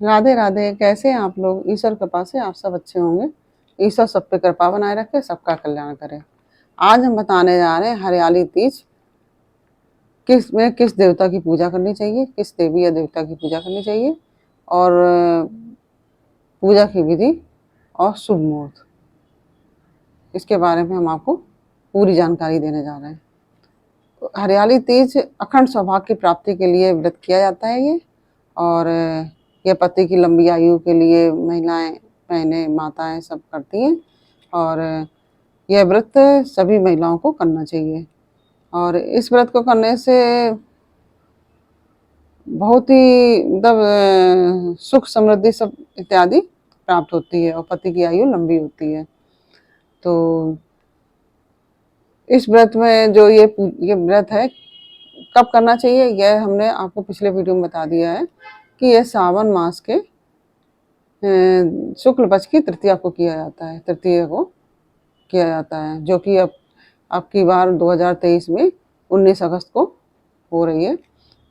राधे राधे। कैसे हैं आप लोग? ईश्वर कृपा से आप सब अच्छे होंगे। ईश्वर सब पे कृपा बनाए रखे, सबका कल्याण करे। आज हम बताने जा रहे हैं हरियाली तीज किस देवता की पूजा करनी चाहिए, किस देवी या देवता की पूजा करनी चाहिए, और पूजा की विधि और शुभ मुहूर्त, इसके बारे में हम आपको पूरी जानकारी देने जा रहे हैं। तो हरियाली तीज अखंड सौभाग्य की प्राप्ति के लिए व्रत किया जाता है ये। और यह पति की लंबी आयु के लिए महिलाएं, बहनें, माताएं सब करती हैं। और यह व्रत सभी महिलाओं को करना चाहिए। और इस व्रत को करने से बहुत ही मतलब सुख समृद्धि सब इत्यादि प्राप्त होती है और पति की आयु लंबी होती है। तो इस व्रत में जो ये व्रत है कब करना चाहिए, यह हमने आपको पिछले वीडियो में बता दिया है कि यह सावन मास के शुक्ल पक्ष की तृतीया को किया जाता है, तृतीया को किया जाता है, जो कि अब की बार 2023 में 19 अगस्त को हो रही है।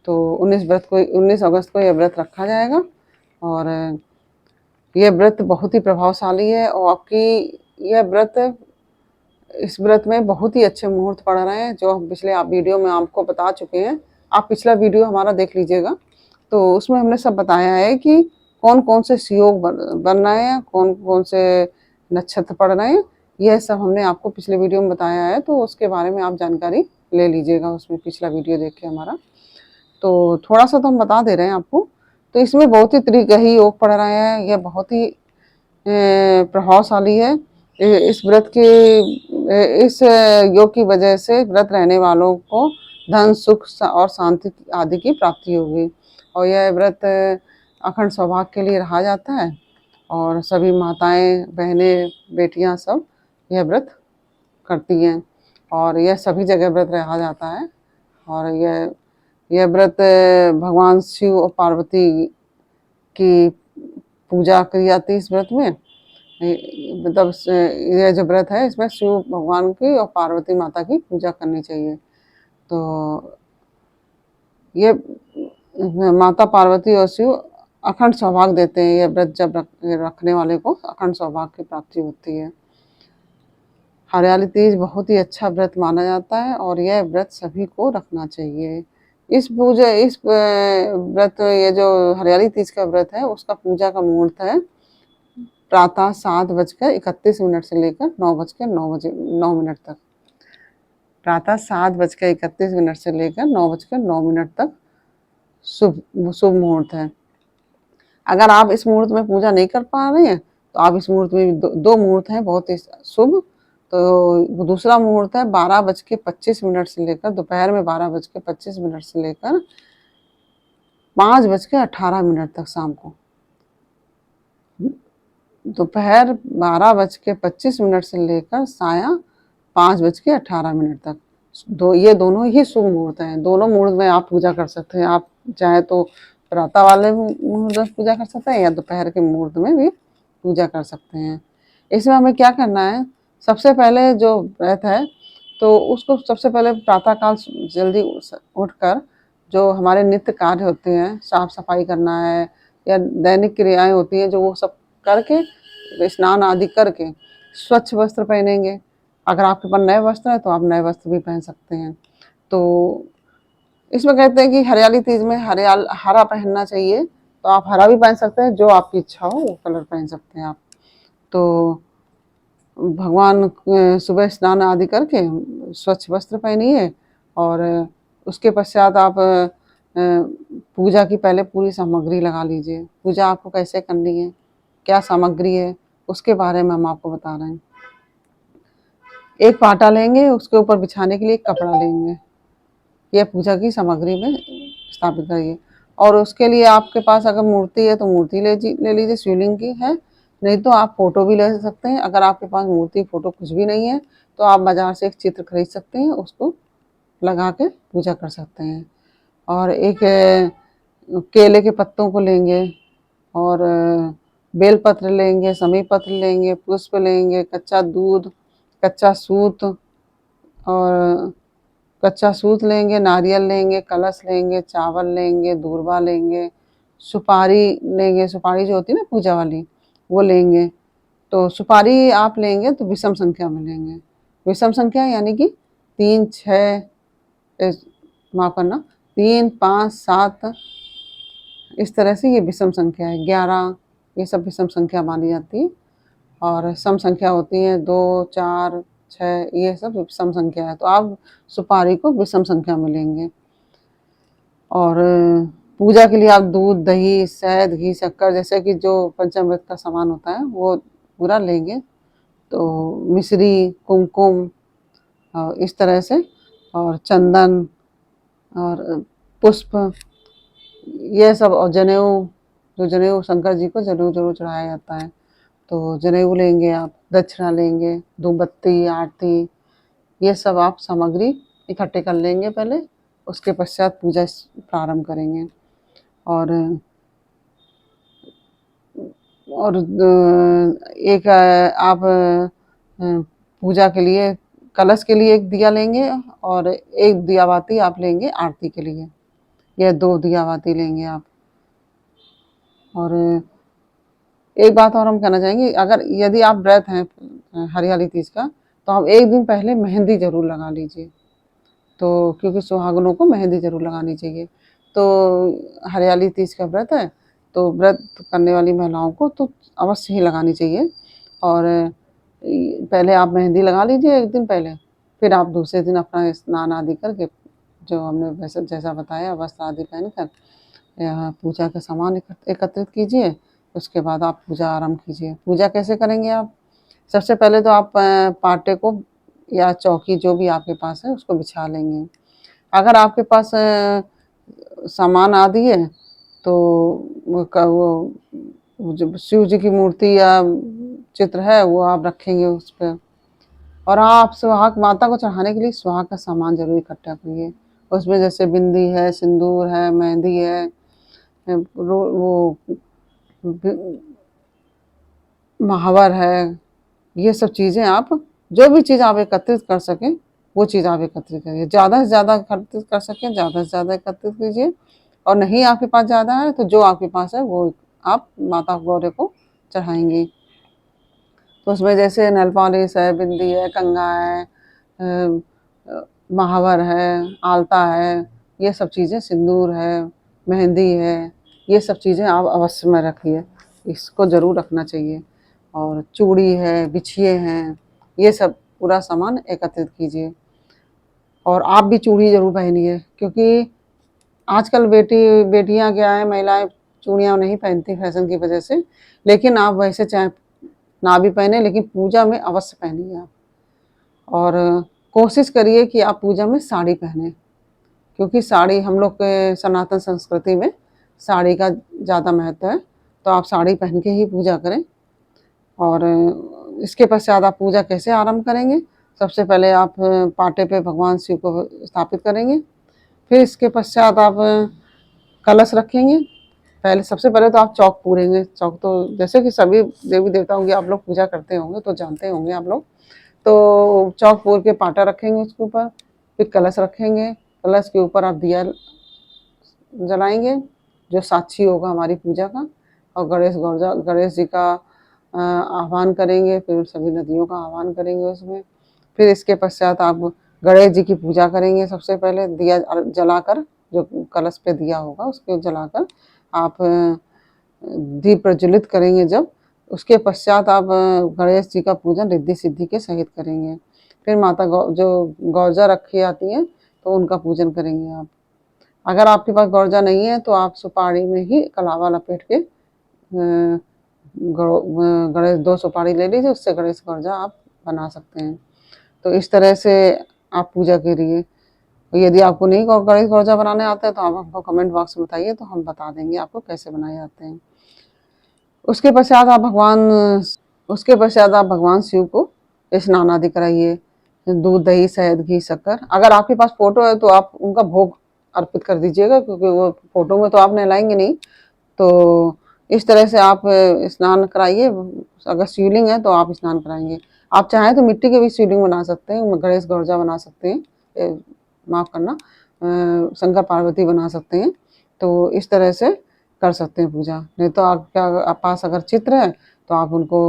तो 19 अगस्त को यह व्रत रखा जाएगा। और यह व्रत बहुत ही प्रभावशाली है। और आपकी यह व्रत, इस व्रत में बहुत ही अच्छे मुहूर्त पड़ रहे हैं, जो हम पिछले वीडियो में आपको बता चुके हैं। आप पिछला वीडियो हमारा देख लीजिएगा, तो उसमें हमने सब बताया है कि कौन कौन से सुयोग बन रहे हैं, कौन कौन से नक्षत्र पड़ रहे हैं। यह सब हमने आपको पिछले वीडियो में बताया है, तो उसके बारे में आप जानकारी ले लीजिएगा उसमें, पिछला वीडियो देख के हमारा। तो थोड़ा सा तो हम बता दे रहे हैं आपको। तो इसमें बहुत ही तरीके ही योग पड़ रहे हैं। यह बहुत ही प्रभावशाली है। इस व्रत के इस योग की वजह से व्रत रहने वालों को धन, सुख और शांति आदि की प्राप्ति होगी। और यह व्रत अखंड सौभाग्य के लिए रहा जाता है। और सभी माताएं, बहनें, बेटियां सब यह व्रत करती हैं। और यह सभी जगह व्रत रहा जाता है। और यह व्रत भगवान शिव और पार्वती की पूजा की जाती है इस व्रत में। मतलब यह जो व्रत है, इसमें शिव भगवान की और पार्वती माता की पूजा करनी चाहिए। तो ये माता पार्वती और शिव अखंड सौभाग्य देते हैं। यह व्रत जब रखने वाले को अखंड सौभाग्य की प्राप्ति होती है। हरियाली तीज बहुत ही अच्छा व्रत माना जाता है और यह व्रत सभी को रखना चाहिए। इस व्रत, ये जो हरियाली तीज का व्रत है, उसका पूजा का मुहूर्त है प्रातः 7:31 से लेकर 9:09 तक। प्रातः 7:31 से लेकर 9:09 तक शुभ मुहूर्त है। अगर आप इस मुहूर्त में पूजा नहीं कर पा रहे हैं, तो आप इस मुहूर्त में दो मुहूर्त हैं बहुत ही शुभ। तो दूसरा मुहूर्त है 12:25 से लेकर, दोपहर में 12:25 से लेकर 5:18 तक शाम को। दोपहर 12:25 से लेकर साया 5:18 तक। ये दोनों ही शुभ मुहूर्त हैं। दोनों मुहूर्त में आप पूजा कर सकते हैं। आप चाहे तो प्रातः वाले मुहूर्त में पूजा कर सकते हैं या दोपहर के मुहूर्त में भी पूजा कर सकते हैं। इसमें हमें क्या करना है, सबसे पहले जो व्रत है, तो उसको सबसे पहले प्रातःकाल जल्दी उठकर जो हमारे नित्य कार्य होते हैं, साफ सफाई करना है या दैनिक क्रियाएं होती हैं, जो वो सब करके, स्नान आदि करके स्वच्छ वस्त्र पहनेंगे। अगर आपके पास नए वस्त्र हैं तो आप नए वस्त्र भी पहन सकते हैं। तो इसमें कहते हैं कि हरियाली तीज में हरा पहनना चाहिए, तो आप हरा भी पहन सकते हैं, जो आपकी इच्छा हो वो कलर पहन सकते हैं आप। तो भगवान सुबह स्नान आदि करके स्वच्छ वस्त्र पहनिए। और उसके पश्चात आप पूजा की पहले पूरी सामग्री लगा लीजिए। पूजा आपको कैसे करनी है, क्या सामग्री है, उसके बारे में हम आपको बता रहे हैं। एक पाटा लेंगे, उसके ऊपर बिछाने के लिए एक कपड़ा लेंगे। यह पूजा की सामग्री में स्थापित करिए। और उसके लिए आपके पास अगर मूर्ति है तो मूर्ति ले लीजिए, शिवलिंग की है। नहीं तो आप फोटो भी ले सकते हैं। अगर आपके पास मूर्ति, फोटो कुछ भी नहीं है, तो आप बाजार से एक चित्र खरीद सकते हैं, उसको लगा के पूजा कर सकते हैं। और एक केले के पत्तों को लेंगे, और बेलपत्र लेंगे, समी पत्र लेंगे, पुष्प लेंगे, कच्चा दूध, कच्चा सूत, और कच्चा सूत लेंगे, नारियल लेंगे, कलश लेंगे, चावल लेंगे, दूर्वा लेंगे, सुपारी लेंगे, सुपारी जो होती है ना पूजा वाली, वो लेंगे। तो सुपारी आप लेंगे तो विषम संख्या में लेंगे। विषम संख्या यानी कि 3, 6, माफ करना, 3, 5, 7, इस तरह से ये विषम संख्या है। 11, ये सब विषम संख्या मानी जाती है। और सम संख्या होती है 2, 4, 6, ये सब विषम संख्या है। तो आप सुपारी को विषम संख्या में लेंगे। और पूजा के लिए आप दूध, दही, शहद, घी, शक्कर जैसे कि जो पंचामृत का सामान होता है वो पूरा लेंगे। तो मिश्री, कुमकुम और इस तरह से, और चंदन और पुष्प, ये सब, और जनेऊ, जो जनेऊ शंकर जी को जनेऊ जरूर चढ़ाया जाता है। तो जनेऊ लेंगे आप, दक्षिणा लेंगे, धूपबत्ती, आरती, ये सब आप सामग्री इकट्ठे कर लेंगे पहले। उसके पश्चात पूजा प्रारंभ करेंगे। और एक आप पूजा के लिए, कलश के लिए एक दिया लेंगे, और एक दियाबाती आप लेंगे आरती के लिए, या 2 दियाबाती लेंगे आप। और एक बात और हम कहना चाहेंगे, अगर यदि आप व्रत हैं हरियाली तीज का, तो आप एक दिन पहले मेहंदी जरूर लगा लीजिए। तो क्योंकि सुहागनों को मेहंदी जरूर लगानी चाहिए। तो हरियाली तीज का व्रत है, तो व्रत करने वाली महिलाओं को तो अवश्य ही लगानी चाहिए। और पहले आप मेहंदी लगा लीजिए एक दिन पहले, फिर आप दूसरे दिन अपना स्नान आदि करके, जो हमने वैसे जैसा बताया, वस्त्र आदि पहनकर यहाँ पूजा का सामान एकत्रित कीजिए। उसके बाद आप पूजा आरंभ कीजिए। पूजा कैसे करेंगे आप? सबसे पहले तो आप पाटे को या चौकी जो भी आपके पास है उसको बिछा लेंगे। अगर आपके पास सामान आदि है तो वो जो शिव जी की मूर्ति या चित्र है वो आप रखेंगे उस पर। और आप सुहाग माता को चढ़ाने के लिए सुहाग का सामान जरूर इकट्ठा करिए। उसमें जैसे बिंदी है, सिंदूर है, मेहंदी है, वो महावर है, ये सब चीज़ें आप, जो भी चीज़ आप एकत्रित कर सकें वो चीज़ आप एकत्रित करिए। ज़्यादा से ज़्यादा एकत्रित कर सकें, ज़्यादा से ज़्यादा एकत्रित कीजिए। और नहीं आपके पास ज़्यादा है तो जो आपके पास है वो आप माता गौरी को चढ़ाएंगी। तो उसमें जैसे नेल पॉलिश है, बिंदी है, कंघा है, महावर है, आलता है, ये सब चीज़ें, सिंदूर है, मेहंदी है, ये सब चीज़ें आप अवश्य में रखिए। इसको ज़रूर रखना चाहिए। और चूड़ी है, बिछिए हैं, ये सब पूरा सामान एकत्रित कीजिए। और आप भी चूड़ी ज़रूर पहनिए, क्योंकि आजकल बेटियां क्या है, महिलाएं चूड़ियाँ नहीं पहनती फैशन की वजह से। लेकिन आप वैसे चाहे ना भी पहने, लेकिन पूजा में अवश्य पहनिए आप। और कोशिश करिए कि आप पूजा में साड़ी पहने, क्योंकि साड़ी हम लोग के सनातन संस्कृति में साड़ी का ज़्यादा महत्व है। तो आप साड़ी पहन के ही पूजा करें। और इसके पश्चात आप पूजा कैसे आरंभ करेंगे? सबसे पहले आप पाटे पे भगवान शिव को स्थापित करेंगे। फिर इसके पश्चात आप कलश रखेंगे। पहले सबसे पहले तो आप चौक पूरेंगे। चौक तो जैसे कि सभी देवी देवताओं की आप लोग पूजा करते होंगे तो जानते होंगे आप लोग। तो चौक पूर के पाटा रखेंगे उसके ऊपर, फिर कलश रखेंगे। कलश के ऊपर आप दिया जलाएंगे जो साक्षी होगा हमारी पूजा का। और गणेश जी का आह्वान करेंगे, फिर सभी नदियों का आह्वान करेंगे उसमें। फिर इसके पश्चात आप गणेश जी की पूजा करेंगे। सबसे पहले दिया जलाकर, जो कलश पे दिया होगा उसको जलाकर आप दीप प्रज्वलित करेंगे। जब उसके पश्चात आप गणेश जी का पूजन रिद्धि सिद्धि के सहित करेंगे। फिर माता जो गौजा रखी आती है तो उनका पूजन करेंगे आप। अगर आपके पास गौजा नहीं है तो आप सुपारी में ही कलावा लपेट के गणेश 2 सुपारी ले लीजिए, उससे गणेश गौजा आप बना सकते हैं। तो इस तरह से आप पूजा करिए। यदि आपको नहीं गणेश गौजा बनाने आता है तो आप हमको कमेंट बॉक्स में बताइए, तो हम बता देंगे आपको कैसे बनाए जाते हैं। उसके पश्चात आप भगवान शिव को स्नान आदि कराइए। दूध, दही, शहद, घी, शक्कर। अगर आपके पास फोटो है तो आप उनका भोग अर्पित कर दीजिएगा, क्योंकि वो फोटो में तो आप नहलाएंगे नहीं। तो इस तरह से आप स्नान कराइए। अगर शिवलिंग है तो आप स्नान कराएंगे। आप चाहें तो मिट्टी के भी शिवलिंग बना सकते हैं, गणेश गौजा बना सकते हैं, माफ़ करना, शंकर पार्वती बना सकते हैं। तो इस तरह से कर सकते हैं पूजा। नहीं तो आपके पास अगर चित्र है तो आप उनको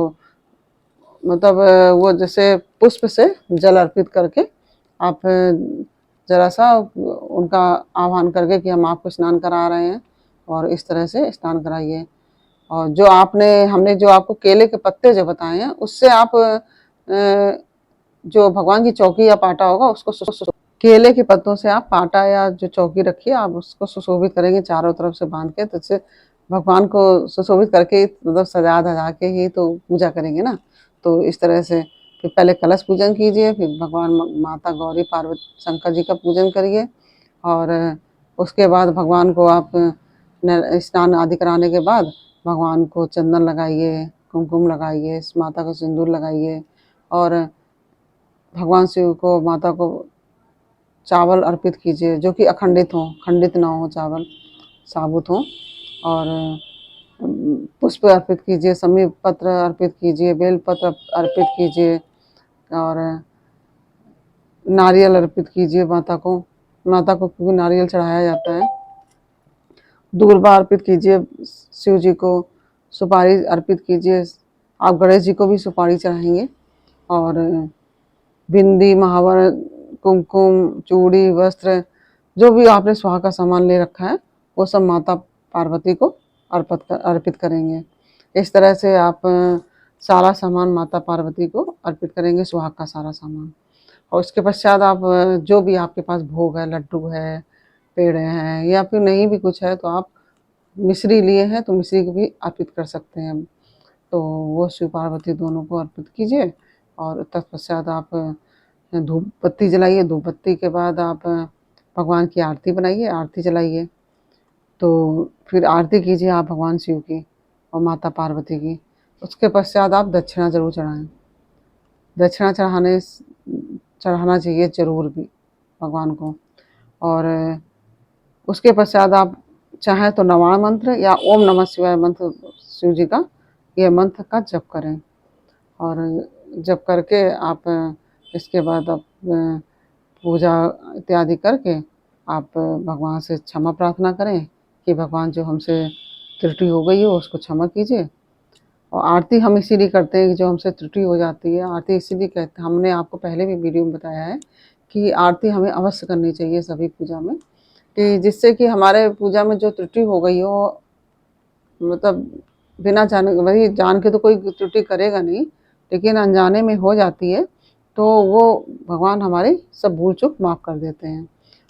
मतलब वो जैसे पुष्प से जल अर्पित करके आप जरा सा उनका आह्वान करके कि हम आपको स्नान करा रहे हैं, और इस तरह से स्नान कराइए। और जो हमने जो आपको केले के पत्ते जो बताए हैं, उससे आप जो भगवान की चौकी या पाटा होगा उसको केले के पत्तों से आप पाटा या जो चौकी रखिए, आप उसको सुशोभित करेंगे चारों तरफ से बांध के, तो इससे भगवान को सुशोभित करके मतलब सजा धजा के ही तो पूजा करेंगे ना। तो इस तरह से फिर पहले कलश पूजन कीजिए, फिर भगवान माता गौरी पार्वती शंकर जी का पूजन करिए, और उसके बाद भगवान को आप स्नान आदि कराने के बाद भगवान को चंदन लगाइए, कुमकुम लगाइए, माता को सिंदूर लगाइए, और भगवान शिव को माता को चावल अर्पित कीजिए जो कि अखंडित हो, खंडित ना हो चावल, साबुत हो। और पुष्प अर्पित कीजिए, समीप पत्र अर्पित कीजिए, बेल पत्र अर्पित कीजिए, और नारियल अर्पित कीजिए माता को। माता को क्योंकि नारियल चढ़ाया जाता है। दूर्वा अर्पित कीजिए शिव जी को, सुपारी अर्पित कीजिए। आप गणेश जी को भी सुपारी चढ़ाएंगे, और बिंदी, महावर, कुमकुम, चूड़ी, वस्त्र, जो भी आपने सुहाग का सामान ले रखा है वो सब माता पार्वती को अर्पित करेंगे। इस तरह से आप सारा सामान माता पार्वती को अर्पित करेंगे, सुहाग का सारा सामान। और उसके पश्चात आप जो भी आपके पास भोग है, लड्डू है, पेड़े हैं, या फिर नहीं भी कुछ है तो आप मिश्री लिए हैं तो मिश्री को भी अर्पित कर सकते हैं। तो वो शिव पार्वती दोनों को अर्पित कीजिए, और तत्पश्चात आप धूप बत्ती जलाइए। धूप बत्ती के बाद आप भगवान की आरती बनाइए, आरती जलाइए। तो फिर आरती कीजिए आप भगवान शिव की और माता पार्वती की। उसके पश्चात आप दक्षिणा ज़रूर चढ़ाएं। दक्षिणा चढ़ाना चाहिए ज़रूर भी भगवान को। और उसके पश्चात आप चाहें तो नवाण मंत्र या ओम नमः शिवाय मंत्र, शिव जी का ये मंत्र का जप करें। और जप करके आप इसके बाद आप पूजा इत्यादि करके आप भगवान से क्षमा प्रार्थना करें कि भगवान जो हमसे त्रुटि हो गई हो उसको क्षमा कीजिए। और आरती हम इसीलिए करते हैं कि जो हमसे त्रुटि हो जाती है, आरती इसीलिए कहते हैं, हमने आपको पहले भी वीडियो में बताया है कि आरती हमें अवश्य करनी चाहिए सभी पूजा में, कि जिससे कि हमारे पूजा में जो त्रुटि हो गई हो, मतलब बिना जाने, वही जान के तो कोई त्रुटि करेगा नहीं, लेकिन अनजाने में हो जाती है तो वो भगवान हमारी सब भूल चूक माफ़ कर देते हैं।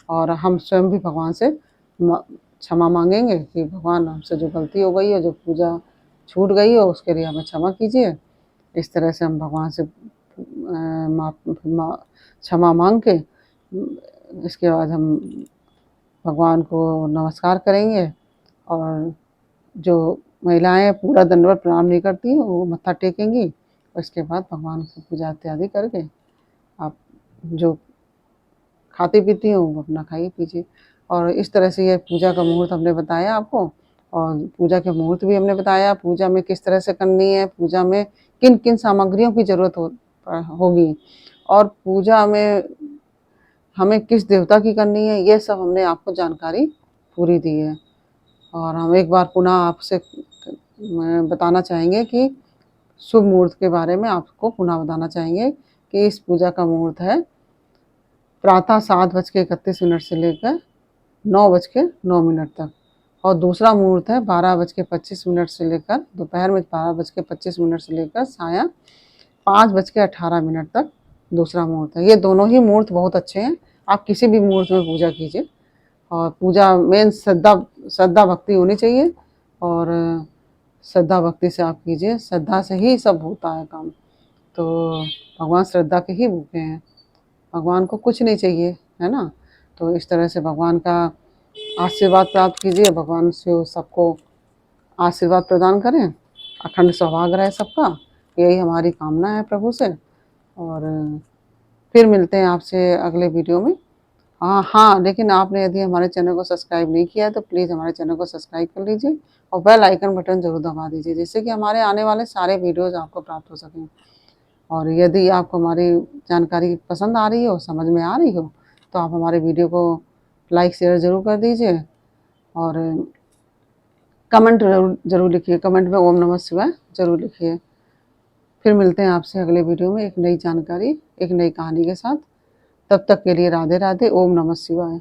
और हम स्वयं भी भगवान से क्षमा मांगेंगे कि भगवान हमसे जो गलती हो गई है, जो पूजा छूट गई हो, उसके लिए हमें क्षमा कीजिए। इस तरह से हम भगवान से क्षमा मांग के इसके बाद हम भगवान को नमस्कार करेंगे। और जो महिलाएं पूरा दंडवत प्रणाम नहीं करती हैं वो मत्था टेकेंगी, और इसके बाद भगवान की पूजा इत्यादि करके आप जो खाती पीती हैं वो अपना खाइए पीजिए। और इस तरह से ये पूजा का मुहूर्त हमने बताया आपको, और पूजा के मुहूर्त भी हमने बताया, पूजा में किस तरह से करनी है, पूजा में किन किन सामग्रियों की ज़रूरत होगी, और पूजा में हमें किस देवता की करनी है, ये सब हमने आपको जानकारी पूरी दी है। और हम एक बार पुनः आपसे बताना चाहेंगे कि शुभ मुहूर्त के बारे में आपको पुनः बताना चाहेंगे कि इस पूजा का मुहूर्त है प्रातः 7:31 से लेकर 9:09 तक, और दूसरा मुहूर्त है 12:25 से लेकर दोपहर में 12:25 से लेकर साया 5:18 तक दूसरा मुहूर्त है। ये दोनों ही मुहूर्त बहुत अच्छे हैं, आप किसी भी मुहूर्त में पूजा कीजिए। और पूजा मेन श्रद्धा भक्ति होनी चाहिए, और श्रद्धा भक्ति से आप कीजिए, श्रद्धा से ही सब होता है काम। तो भगवान श्रद्धा के ही भूखे हैं, भगवान को कुछ नहीं चाहिए, है ना। तो इस तरह से भगवान का आशीर्वाद प्राप्त कीजिए, भगवान से सबको आशीर्वाद प्रदान करें, अखंड सौभाग्य रहे सबका, यही हमारी कामना है प्रभु से। और फिर मिलते हैं आपसे अगले वीडियो में। हाँ, लेकिन आपने यदि हमारे चैनल को सब्सक्राइब नहीं किया है तो प्लीज़ हमारे चैनल को सब्सक्राइब कर लीजिए, और बेल आइकन बटन ज़रूर दबा दीजिए, जिससे कि हमारे आने वाले सारे वीडियोज़ आपको प्राप्त हो सकें। और यदि आपको हमारी जानकारी पसंद आ रही हो, समझ में आ रही हो, तो आप हमारे वीडियो को लाइक शेयर ज़रूर कर दीजिए। और कमेंट जरूर लिखिए, कमेंट में ओम नमः शिवाय जरूर लिखिए। फिर मिलते हैं आपसे अगले वीडियो में एक नई जानकारी, एक नई कहानी के साथ। तब तक के लिए राधे राधे, ओम नमः शिवाय।